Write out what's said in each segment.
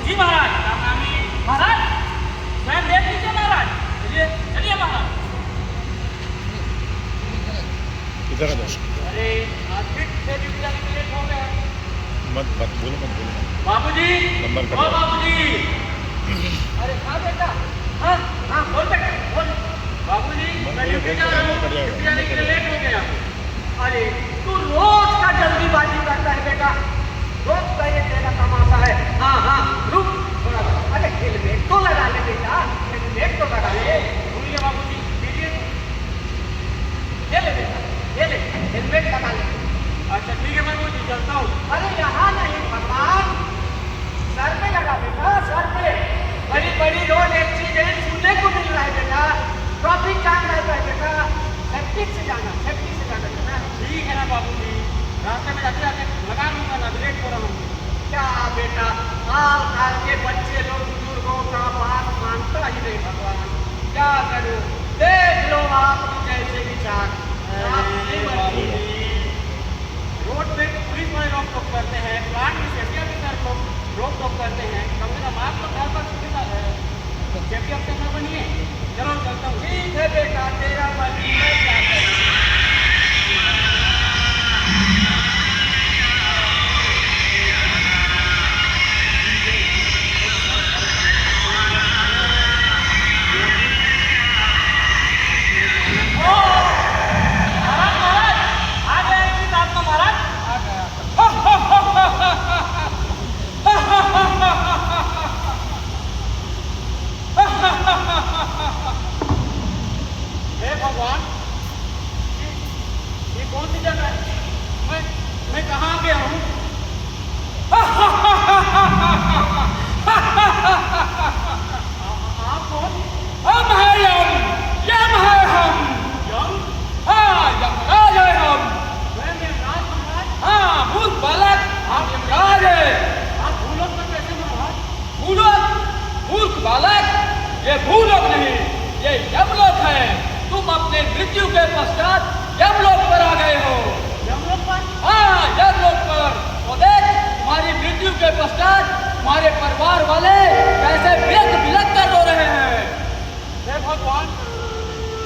जी महाराज। महाराज स्वयं देख लीजिए महाराज। चलिए चलिए महाराज। इधर आ जाओ। अरे आज फिर से ड्यूटी जाने के लेट हो गया। मत बोलो बाबूजी, नंबर ओ बाबूजी। अरे हाँ बेटा, हाँ हाँ बोल बेटा बोल। बाबूजी मैं ड्यूटी जा रहा हूँ, ड्यूटी जाने के लिए लेट हो गया। अरे तू रोज का जल्दीबाजी करता है बेटा, रोज का ये तेरा तमाशा है। हाँ हाँ रुक थोड़ा सा। अरे हेलमेट तो लगा ले बेटा, हेलमेट तो लगा ले। भूलिए बाबूजी, लीजिए ये ले बेटा, ये ले हेलमेट लगा ले। अच्छा ठीक है बाबूजी चलता हूँ। अरे यहाँ नहीं भगवान, सर पे लगा बेटा, सर पे। बड़ी बड़ी रोड एक्सीडेंट सुनने को मिल रहा है बेटा, ट्रैफिक जाम रहता है बेटा, सेफ्टी से जाना बेटा। ठीक है ना बाबूजी, रास्ते में जाते जाते लगा लूंगा ना, लेट हो रहा हूँ। क्या बेटा हाल हाल के बच्चे लोग बुजुर्गों का बात मानता ही नहीं भगवान, क्या करूँ। देख लो आप कैसे विचार। रोड पे पुलिस वाले रोक टोक करते हैं, प्लांट में सेफ्टी ऑफिसर लोग रोक टोक करते हैं, कम से कम आप लोग घर पर सुविधा है, सेफ्टी ऑफिसर बनिए। चलो चलता हूँ। ठीक है बेटा तेरा मर्जी, मैं क्या करूँ। भगवान ये कौन सी जगह है, मैं कहाँ गया हूँ। आप कौन? हम है यम है हम। यम? हाँ यमराज है हम। मैं यमराज महाराज? हाँ मूर्ख बालक, आप यमराज है। आप भूलोक में कैसे महाराज? भूलोक? मूर्ख बालक, ये भूलोक नहीं, ये यमलोक है। तुम अपने मृत्यु के पश्चात यमलोक पर आ गए हो। यमलोक पर? हाँ यमलोक पर। तो देख तुम्हारी मृत्यु के पश्चात तुम्हारे परिवार वाले कैसे बेक बिलक कर रो रहे हैं। हे भगवान,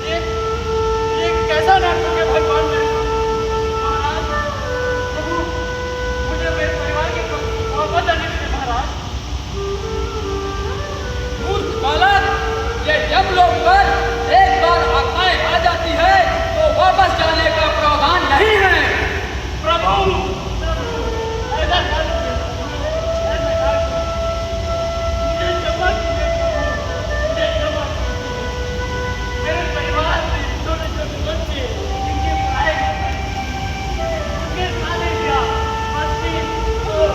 ये कैसा नाटक है भगवान मेरे महाराज। प्रभु मुझे मेरे परिवार की वापस जाने दीजिए महाराज। मूर्ख बालक, ये यमलोक पर एक बार आत्माएं आ जाती है तो वापस जाने का प्रावधान नहीं है। प्रभु ऐसा कर दीजिए, मुझे क्षमा कीजिए प्रभु, मुझे क्षमा कीजिए। मेरे परिवार में छोटे छोटे बच्चे जिनके पढ़ाई उनके शादी ब्याह मस्ती और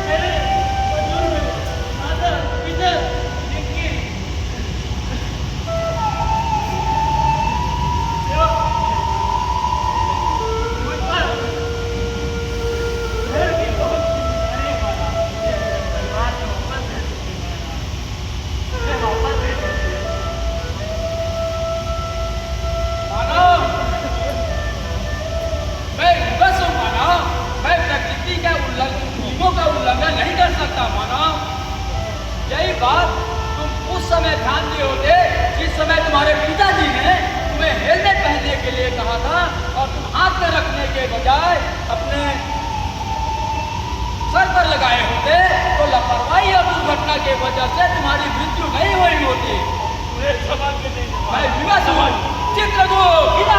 मेरे बुजुर्ग माता पिता जिनकी यही बात तुम उस समय ध्यान दिए होते जिस समय तुम्हारे पिताजी ने तुम्हें हेलमेट पहनने के लिए कहा था और तुम हाथ में रखने के बजाय अपने सर पर लगाए होते तो लापरवाही और दुर्घटना के वजह से तुम्हारी मृत्यु नहीं हुई होती। मैं विवश हूँ। चित्रगुप्त इस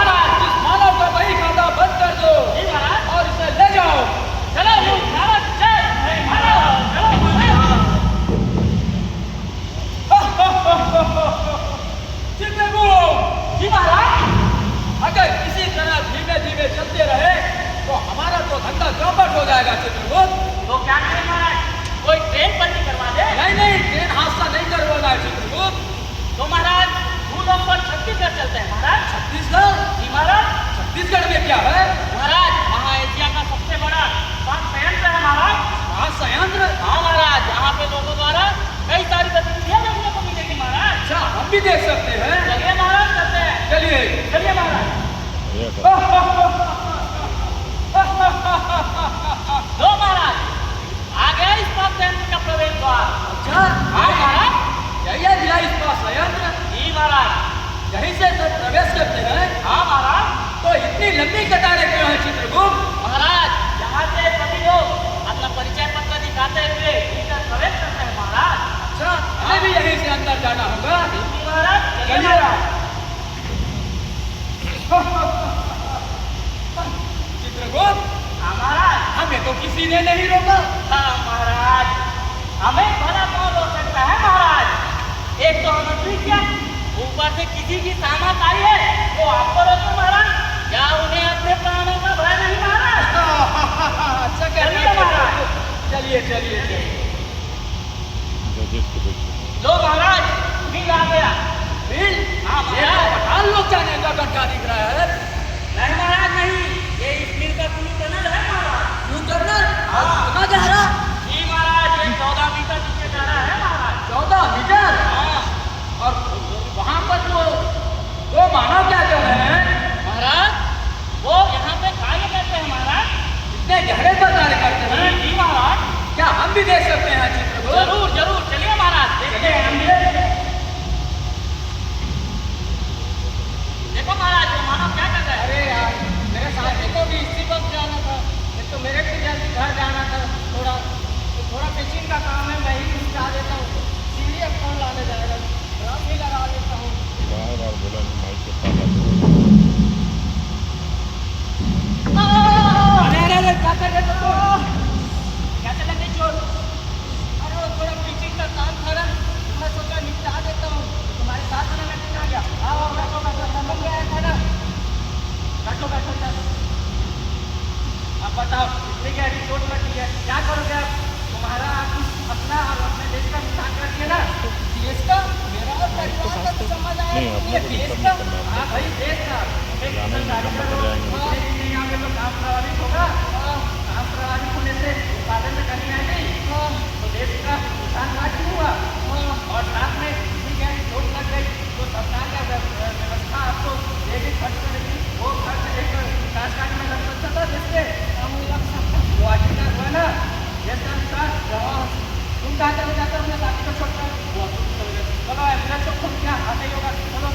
मानव का वही खाता बंद कर दो और इसे ले जाओ। चलो महाराज, चल महाराज, चलो चित्रगुप्त जी महाराज। अगर इसी तरह धीमे धीमे चलते रहे तो हमारा तो धंधा चौपट हो जाएगा। चित्रगुप्त तो क्या करें महाराज, कोई ट्रेन पलटी करवा दे? नहीं ट्रेन हादसा नहीं करवाना है चित्रगुप्त। तो महाराज भूलोक पर छत्तीसगढ़ चलते हैं महाराज। छत्तीसगढ़? जी महाराज। छत्तीसगढ़ में क्या है महाराज वहाँ एशिया का सबसे बड़ा यंत्र जी महाराज। यहीं से सब प्रवेश करते हैं। हाँ महाराज। तो इतनी लंबी कतारें क्यों हैं चित्रगुप्त? महाराज यहाँ से सभी लोग अपना परिचय पत्र दिखाते हुए भीतर प्रवेश करते हैं महाराज। अच्छा, हमें भी यहीं से अंदर जाना होगा। जी महाराज, चलिए चलिए। महाराज। चित्रगुप्त, हाँ महाराज। हमें तो किसी ने नहीं रोका। हाँ महाराज, हमें भला कौन रोक सकता है महाराज? एक तो हम क्या, ऊपर से किसी की सामत आई है वो आपको रोके महाराज? क्या उन्हें अपने प्राणों का भय नहीं महाराज? अच्छा चलिए महाराज। चलिए चलिए चलिए। जजेस को देखिए। लो महाराज, बिल आ गया। बिल? हाँ ये तो महाराज। पठान लोग जाने का घंटा दिख रहा है। नहीं महाराज नहीं, ये इस बिल का कुल टनल है महाराज। यूं टर्नर? हाँ। कितना गहरा? जी महाराज, ये 14 मीटर नीचे जा रहा है महाराज। 14 मीटर? हाँ और वहाँ पर वो मानव क्या कर रहे हैं? महाराज, वो यहाँ पे कार्य करते हैं महाराज। इतने गहरे पर कार्य करते हैं? जी महाराज। क्या हम भी देख सकते हैं चित्रगुप्त? जरूर जरूर, चलिए महाराज, देखते हैं हम भी। देखो महाराज, वो मानव क्या कर रहा है? अरे यार, मेरे साथी को भी इसी वक्त जाना था। एक तो मेरे को जल्दी घर जाना था। थोड़ा पेचिंग का काम है, मैं ही निपटा देता हूँ। सीढ़ी अब कौन लाने जाएगा? राम भी लगा देता हूँ। बार बार बोला नहीं, माइक के पास आते अरे अरे क्या कर रहे हो? क्या चला गई चोर? अरे वो थोड़ा पिचिंग का काम था ना, मैं सोचा निपटा देता हूँ। तुम्हारे साथ में मैं आ गया। आओ बैठो बैठो, समझ में आया था ना? बैठो बैठो बैठो। अब बताओ, इतनी गहरी चोट लगी है, क्या करोगे आप? तुम्हारा अपना और अपने देश का नुकसान कर दिया ना। देश का? मेरा और परिवार का तो समझ आया। नहीं, अपने को देश डिस्टर्ब का? नहीं करना। हाँ भाई, देश का। एक जाने में गाड़ी नंबर करो। पर जाएंगे। हाँ, एक यहाँ पे तो काम प्रभावित होगा। काम प्रभावित होने से उत्पादन में कमी आएगी। तो देश का नुकसान नहीं हुआ। और साथ में इतनी गहरी चोट लग गई तो सरकार का व्यवस्था आपको जो भी खर्च करेगी वो खर्च एक विकास कार्य में लग सकता था। जिससे वो आखिरकार हुआ ना, देश का विकास। तुम कहाँ चले जाते हो अपने साथी को छोड़कर? वो चले गए। चलो एम्बुलेंस को फोन किया, आते ही होगा। चलो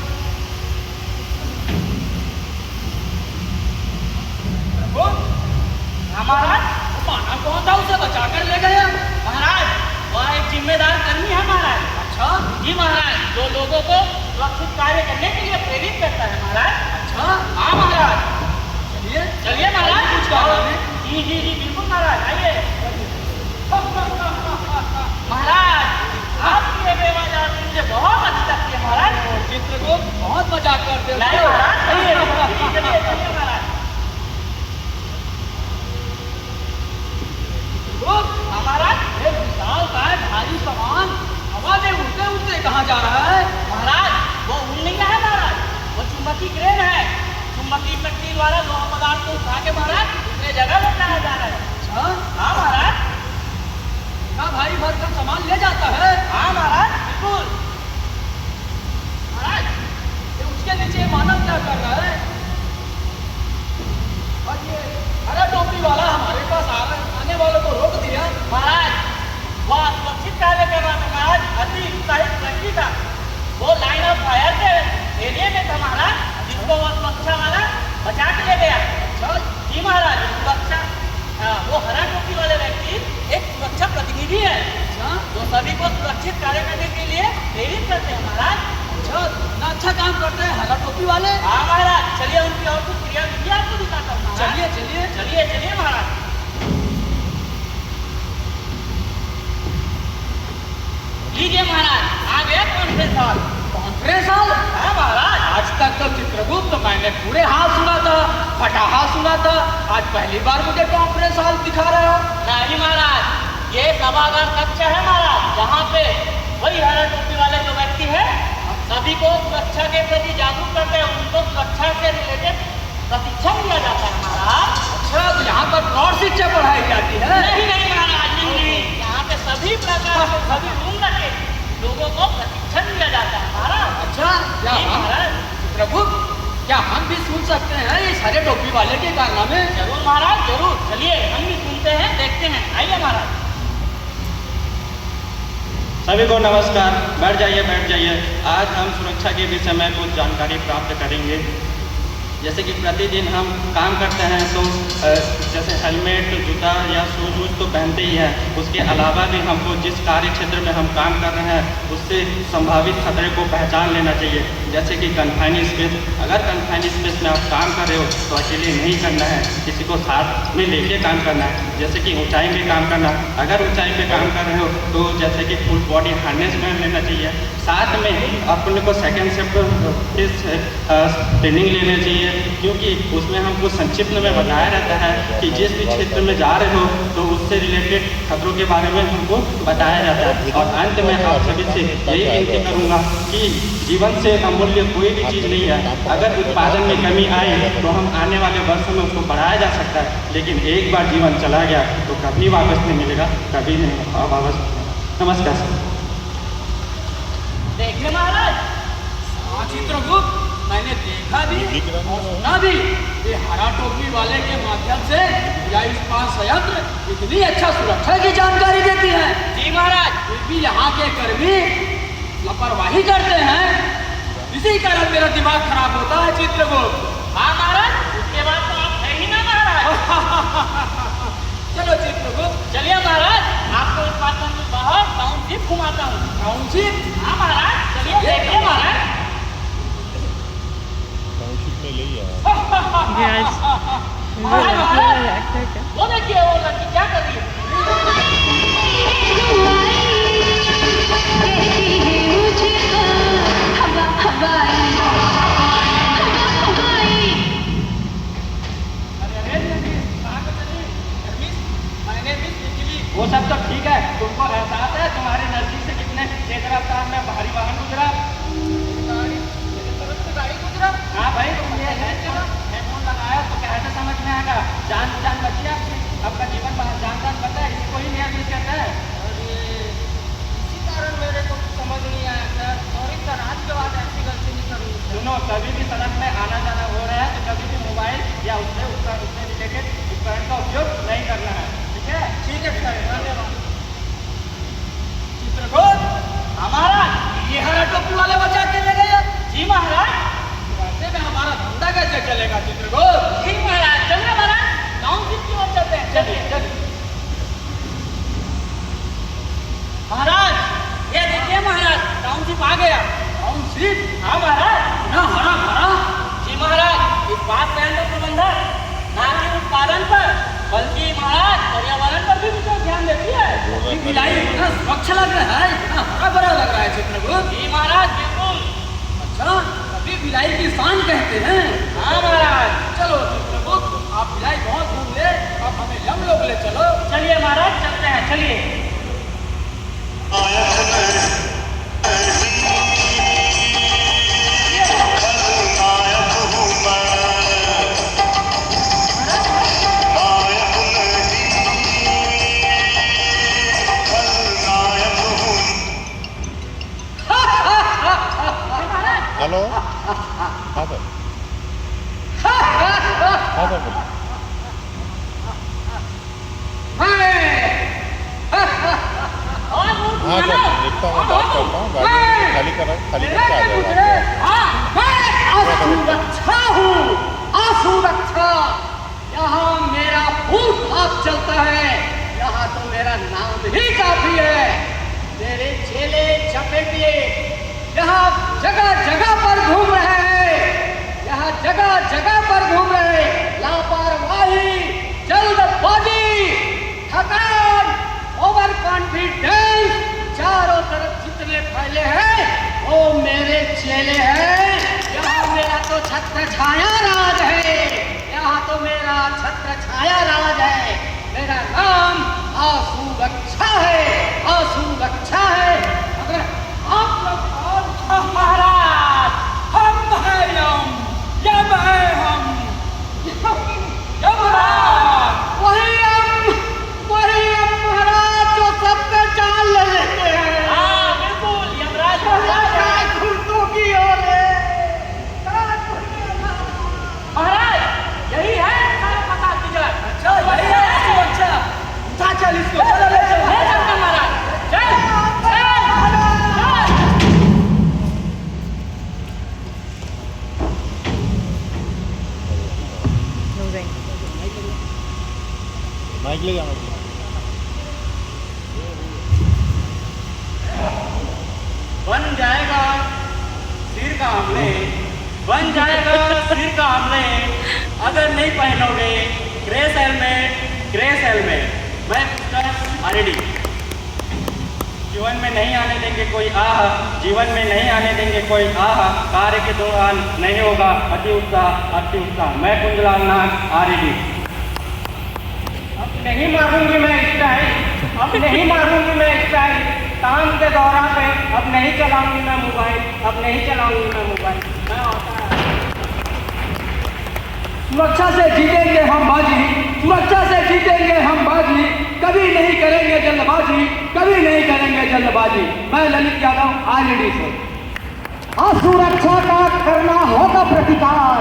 महाराज, माना कौन था, उसे बचा कर ले गया? महाराज वह एक जिम्मेदार कर्मी है महाराज। अच्छा जी महाराज, जो लोगों को सुरक्षित कार्य करने के लिए प्रेरित करता है महाराज। अच्छा, हाँ महाराज। चलिए चलिए महाराज, कुछ काम है। जी जी जी बिल्कुल महाराज, आइए। महाराज, आपकी ये बेवजह से मुझे बहुत अच्छी लगती है महाराज। चित्रगुप्त बहुत मजाक करते हो। नहीं महाराज, चलिए चलिए चलिए महाराज। चित्रगुप्त, हाँ महाराज। एक विशाल काय भारी सामान हवा में उड़ते उड़ते कहाँ जा रहा है? महाराज वो उड़ नहीं रहा है महाराज, वो चुंबकीय क्रेन है। चुंबकीय शक्ति द्वारा लोह पदार्थ को उठा के महाराज दूसरे जगह ले जाया जा रहा है। अच्छा, हाँ महाराज। इतना भारी भरकम सामान ले जाता है? हाँ महाराज, बिल्कुल। महाराज, ये उसके नीचे मानव क्या कर रहा है? और ये हरा टोपी वाला हमारे पास आने वालों को रोक दिया। महाराज वह सुरक्षित कार्य कर रहा था महाराज, अति उत्साहित व्यक्ति था। वो लाइन ऑफ फायर के एरिया में था महाराज, जिसको वह सुरक्षा वाला बचा के ले गया। अच्छा, जी महाराज, सुरक्षा वो हरा टोपी वाले व्यक्ति एक सुरक्षा प्रतिनिधि है अच्छा, जो सभी को सुरक्षित कार्य करने के लिए प्रेरित करते हैं महाराज। अच्छा, इतना अच्छा काम करते हैं हरा टोपी वाले। हाँ महाराज, चलिए उनकी और कुछ क्रिया विधि आपको दिखाता हूँ महाराज। चलिए चलिए। चलिए चलिए महाराज। लीजिए महाराज, आ गया कॉन्फ्रेंस हॉल। Conference hall? हाँ महाराज। आज तक तो चित्रगुप्त मैंने पूरे हाल सुना था, फटा हाल सुना था। आज पहली बार मुझे कॉन्फ्रेंस हॉल दिखा रहे हो। नहीं महाराज, ये सभागार कक्ष है महाराज, जहाँ पे वही हरा टोपी वाले जो व्यक्ति है सभी को सुरक्षा के प्रति जागरूक करते हैं, उनको सुरक्षा से रिलेटेड प्रशिक्षण दिया जाता है महाराज। अच्छा, तो यहाँ पर प्रौढ़ शिक्षा पढ़ाई जाती है? नहीं नहीं महाराज, नहीं। यहाँ पे सभी प्रकार के सभी रूम रखे लोगों को प्रशिक्षण दिया जाता है महाराज। अच्छा, क्या जी महाराज। चित्रगुप्त, क्या हम भी सुन सकते हैं इस हरे टोपी वाले के कारनामे? जरूर महाराज, जरूर। चलिए हम भी सुनते हैं, देखते हैं। आइए महाराज। सभी को नमस्कार। बैठ जाइए। आज हम सुरक्षा के विषय में कुछ जानकारी प्राप्त करेंगे। जैसे कि प्रतिदिन हम काम करते हैं तो जैसे हेलमेट, जूता या शूज तो पहनते ही हैं। उसके अलावा भी हमको जिस कार्य क्षेत्र में हम काम कर रहे हैं उससे संभावित खतरे को पहचान लेना चाहिए। जैसे कि कन्फाइंड स्पेस, अगर कन्फाइंड स्पेस में आप काम कर रहे हो तो अकेले नहीं करना है, किसी को साथ में लेके काम करना है। जैसे कि ऊंचाई में काम करना, अगर ऊंचाई पे काम कर रहे हो तो जैसे कि फुल बॉडी हार्नेस पहन लेना चाहिए। साथ में अपने को सेकेंड शिफ्ट ट्रेनिंग लेना चाहिए, क्योंकि उसमें हमको संक्षिप्त में बताया रहता है कि जिस भी क्षेत्र में जा रहे हो तो उससे रिलेटेड खतरों के बारे में हमको बताया जाता है। और अंत में आप सभी से यही विनती करूँगा कि जीवन से अमूल्य कोई भी चीज़ नहीं है। अगर उत्पादन में कमी आए तो हम आने वाले वर्षों में उसको बढ़ाया जा सकता है, लेकिन एक बार जीवन चला गया तो कभी वापस नहीं मिलेगा, कभी नहीं वापस। नमस्कार सर। देखिए महाराज, चित्रगुप्त मैंने देखा भी और सुना भी, ये हरा टोपी वाले के माध्यम से इस्पात संयंत्र इतनी अच्छा सुरक्षा की जानकारी देती है। जी महाराज, फिर भी यहाँ के कर्मी लापरवाही करते हैं, इसी कारण मेरा दिमाग खराब होता है चित्रगुप्त। हाँ महाराज, उसके बाद तो आप है ही ना महाराज। चलो चित्रगुप्त, चलिए महाराज, आपको उत्पादन में बाहर टाउनशिप घुमाता हूँ। टाउनशिप? हाँ महाराज, चलिए देखिए महाराज। टाउनशिप में ले महाराज, वो देखिए वो लड़की क्या कर रही है। वो सब तो ठीक है, तुमको एहसास है तुम्हारे नजदीक से कितने तेज रफ्तार में भारी वाहन गुजरा? गाड़ी गुजरा? हाँ भाई, तुम ये हेडफोन लगाया तो कैसे समझ में आएगा? जान बची आपकी, आपका जीवन जान बचा है, इसको ही नियंत्रित करता है। इसी कारण मेरे को समझ नहीं आया सर। सॉरी सर, आज के बाद ऐसी गलती नहीं करूँगी। सुनो, कभी भी सड़क में आना जाना हो रहा है तो कभी भी मोबाइल या उससे रिलेटेड उपकरण का उपयोग नहीं करना है, ठीक है? ठीक है सर, धन्यवाद। चित्रगुप्त, हमारा ये हरा टोपी वाले बचा के ले गए। जी महाराज। वैसे में हमारा धंधा कैसे चलेगा चित्रगुप्त? जी महाराज, चलिए महाराज, टाउनशिप की ओर चलते हैं। चलिए। महाराज, ये देखिए महाराज, टाउनशिप आ गया। टाउनशिप? हाँ महाराज। ना हरा भरा? जी महाराज, इस बात पर तो प्रबंधक ना कि उत्पादन पर बल्कि महाराज पर्यावरण पर भी विशेष ध्यान देती है। स्वच्छ लग रहा है, हरा भरा लग रहा है चित्रगुप्त। जी महाराज, बिल्कुल। अच्छा, कभी भिलाई की शान कहते हैं। हाँ महाराज। चलो चित्रगुप्त, आप भिलाई बहुत घूम ले, अब हमें हम लोग ले चलो। चलिए महाराज, चलते हैं, चलिए। हेलो, हाँ सर, हाँ सर, हाँ सर, लिखता हूँ, बात करता हूँ, गाड़ी खाली करके आ जाएगा। असुरक्षा हूँ, असुरक्षा। यहाँ मेरा भूत हाथ चलता है, यहाँ तो मेरा नाम ही काफी है। मेरे चेले चपेटिए यहाँ जगह जगह पर घूम रहे हैं, यहाँ जगह जगह पर घूम रहे हैं। लापरवाही, जल्दबाजी, थकान, ओवर कॉन्फिडेंस, चारों तरफ जितने फैले हैं वो मेरे चेले हैं। यहाँ मेरा तो छत्र छाया राज है, यहाँ तो मेरा छत्र छाया राज है। मेरा नाम असुरक्षा है, असुरक्षा है। अगर आप लोग महाराज, हम है यम है हम, यमराज, वही हम महाराज जो सबका जान ले लेते हैं। हाँ बिल्कुल, यमराज महाराज घुटनों की ओर है। महाराज, यही है सारा पता। अच्छा, यही है। अच्छा, बन जाएगा सिर का आमलेट, बन जाएगा सिर का आमलेट अगर नहीं पहनोगे ग्रेस हेलमेट। मैं मिस्टर आरडी जीवन में नहीं आने देंगे कोई आह, जीवन में नहीं आने देंगे कोई आह, कार्य के दौरान नहीं होगा अति उत्साह। मैं कुंजलाल नाग आरडी। अब नहीं मारूंगी मैं स्टाइल, अब नहीं मारूंगी मैं स्टाइल, काम के दौरान पे अब नहीं चलाऊंगी मैं मोबाइल, अब नहीं चलाऊंगी मैं मोबाइल। मैं आता है। सुरक्षा से जीतेंगे हम बाजी, सुरक्षा से जीतेंगे हम बाजी, कभी नहीं करेंगे जल्दबाजी, कभी नहीं करेंगे जल्दबाजी। मैं ललित यादव आरडी से। असुरक्षा का करना होगा प्रतिकार,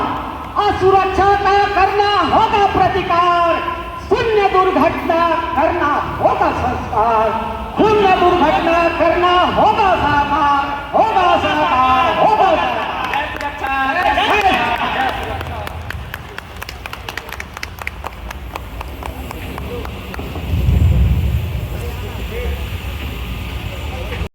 असुरक्षा का करना होगा प्रतिकार, शून्य दुर्घटना करना होगा संस्कार, शून्य दुर्घटना करना होगा साकार, होगा साकार।